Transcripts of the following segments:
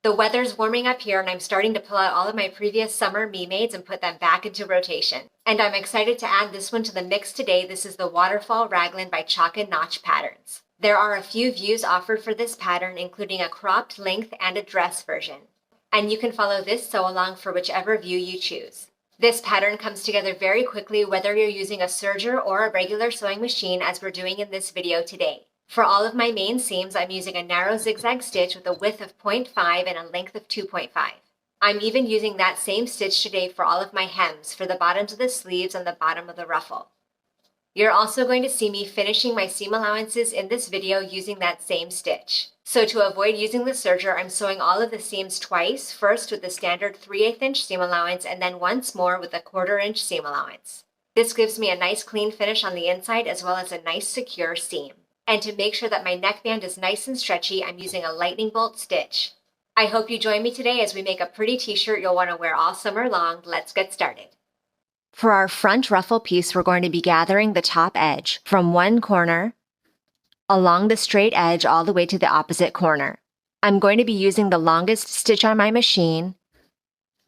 The weather's warming up here and I'm starting to pull out all of my previous summer me-mades and put them back into rotation. And I'm excited to add this one to the mix today. This is the Waterfall Raglan by Chalk and Notch Patterns. There are a few views offered for this pattern, including a cropped length and a dress version. And you can follow this sew along for whichever view you choose. This pattern comes together very quickly whether you're using a serger or a regular sewing machine, as we're doing in this video today. For all of my main seams, I'm using a narrow zigzag stitch with a width of 0.5 and a length of 2.5. I'm even using that same stitch today for all of my hems, for the bottoms of the sleeves and the bottom of the ruffle. You're also going to see me finishing my seam allowances in this video using that same stitch. So to avoid using the serger, I'm sewing all of the seams twice, first with the standard 3/8 inch seam allowance and then once more with a 1/4 inch seam allowance. This gives me a nice clean finish on the inside as well as a nice secure seam. And to make sure that my neckband is nice and stretchy, I'm using a lightning bolt stitch. I hope you join me today as we make a pretty t-shirt you'll want to wear all summer long. Let's get started. For our front ruffle piece, we're going to be gathering the top edge from one corner along the straight edge all the way to the opposite corner. I'm going to be using the longest stitch on my machine,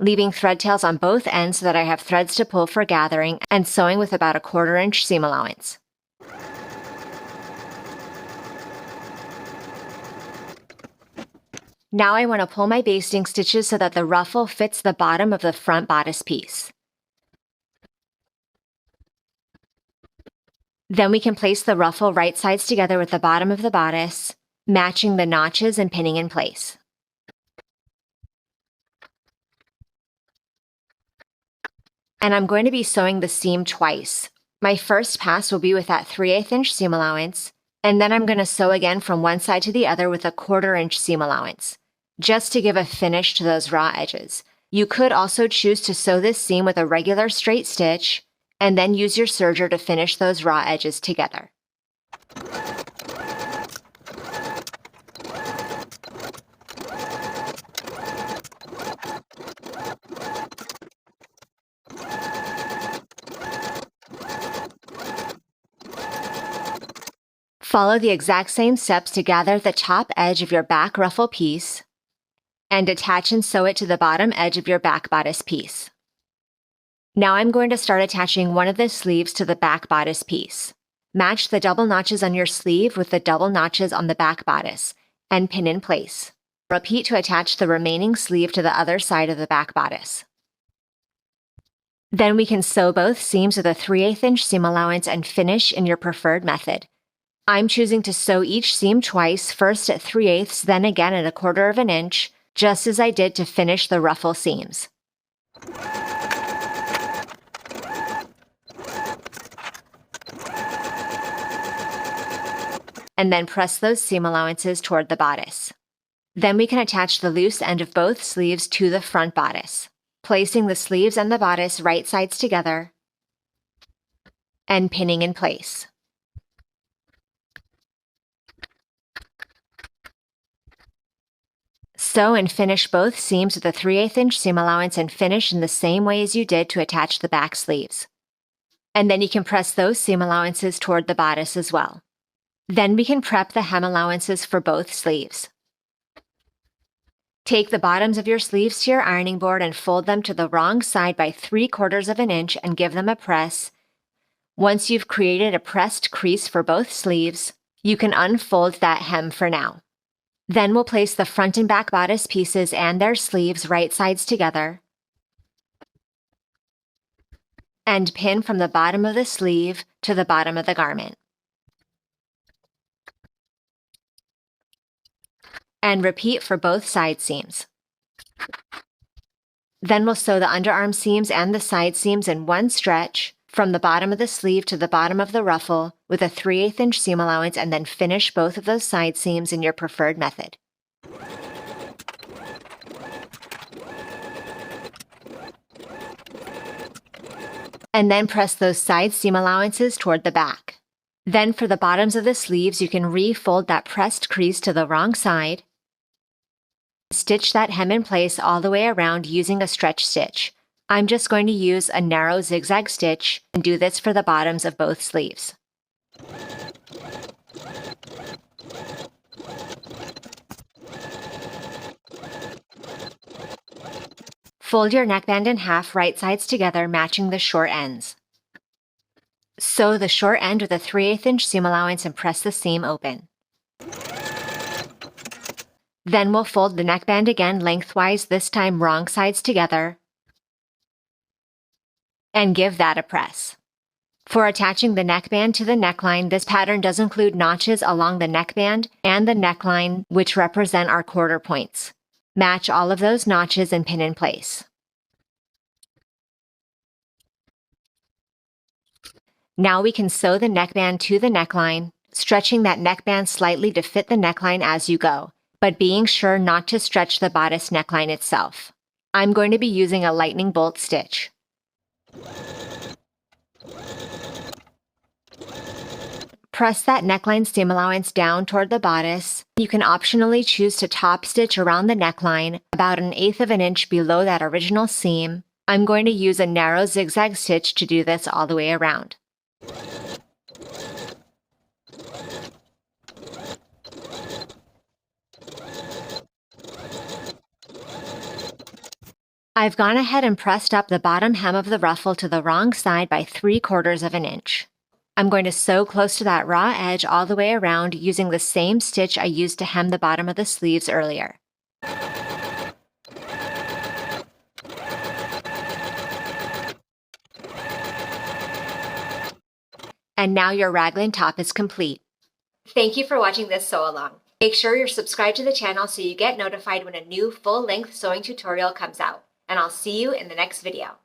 leaving thread tails on both ends so that I have threads to pull for gathering, and sewing with about a 1/4 inch seam allowance. Now I want to pull my basting stitches so that the ruffle fits the bottom of the front bodice piece. Then we can place the ruffle right sides together with the bottom of the bodice, matching the notches and pinning in place. And I'm going to be sewing the seam twice. My first pass will be with that 3/8 inch seam allowance, and then I'm going to sew again from one side to the other with a 1/4 inch seam allowance, just to give a finish to those raw edges. You could also choose to sew this seam with a regular straight stitch, and then use your serger to finish those raw edges together. Follow the exact same steps to gather the top edge of your back ruffle piece and attach and sew it to the bottom edge of your back bodice piece. Now I'm going to start attaching one of the sleeves to the back bodice piece. Match the double notches on your sleeve with the double notches on the back bodice and pin in place. Repeat to attach the remaining sleeve to the other side of the back bodice. Then we can sew both seams with a 3/8 inch seam allowance and finish in your preferred method. I'm choosing to sew each seam twice, first at 3/8, then again at a 1/4 inch, just as I did to finish the ruffle seams. And then press those seam allowances toward the bodice. Then we can attach the loose end of both sleeves to the front bodice, placing the sleeves and the bodice right sides together and pinning in place. Sew and finish both seams with a 3/8 inch seam allowance and finish in the same way as you did to attach the back sleeves. And then you can press those seam allowances toward the bodice as well. Then we can prep the hem allowances for both sleeves. Take the bottoms of your sleeves to your ironing board and fold them to the wrong side by 3/4 inch and give them a press. Once you've created a pressed crease for both sleeves, you can unfold that hem for now. Then we'll place the front and back bodice pieces and their sleeves right sides together and pin from the bottom of the sleeve to the bottom of the garment. And repeat for both side seams. Then we'll sew the underarm seams and the side seams in one stretch from the bottom of the sleeve to the bottom of the ruffle with a 3/8 inch seam allowance, and then finish both of those side seams in your preferred method. And then press those side seam allowances toward the back. Then for the bottoms of the sleeves, you can refold that pressed crease to the wrong side. Stitch that hem in place all the way around using a stretch stitch. I'm just going to use a narrow zigzag stitch and do this for the bottoms of both sleeves. Fold your neckband in half, right sides together, matching the short ends. Sew the short end with a 3/8 inch seam allowance and press the seam open. Then we'll fold the neckband again lengthwise, this time wrong sides together, and give that a press. For attaching the neckband to the neckline, this pattern does include notches along the neckband and the neckline, which represent our quarter points. Match all of those notches and pin in place. Now we can sew the neckband to the neckline, stretching that neckband slightly to fit the neckline as you go, but being sure not to stretch the bodice neckline itself. I'm going to be using a lightning bolt stitch. Press that neckline seam allowance down toward the bodice. You can optionally choose to top stitch around the neckline about 1/8 inch below that original seam. I'm going to use a narrow zigzag stitch to do this all the way around. I've gone ahead and pressed up the bottom hem of the ruffle to the wrong side by 3/4 inch. I'm going to sew close to that raw edge all the way around using the same stitch I used to hem the bottom of the sleeves earlier. And now your raglan top is complete. Thank you for watching this sew along. Make sure you're subscribed to the channel so you get notified when a new full-length sewing tutorial comes out. And I'll see you in the next video.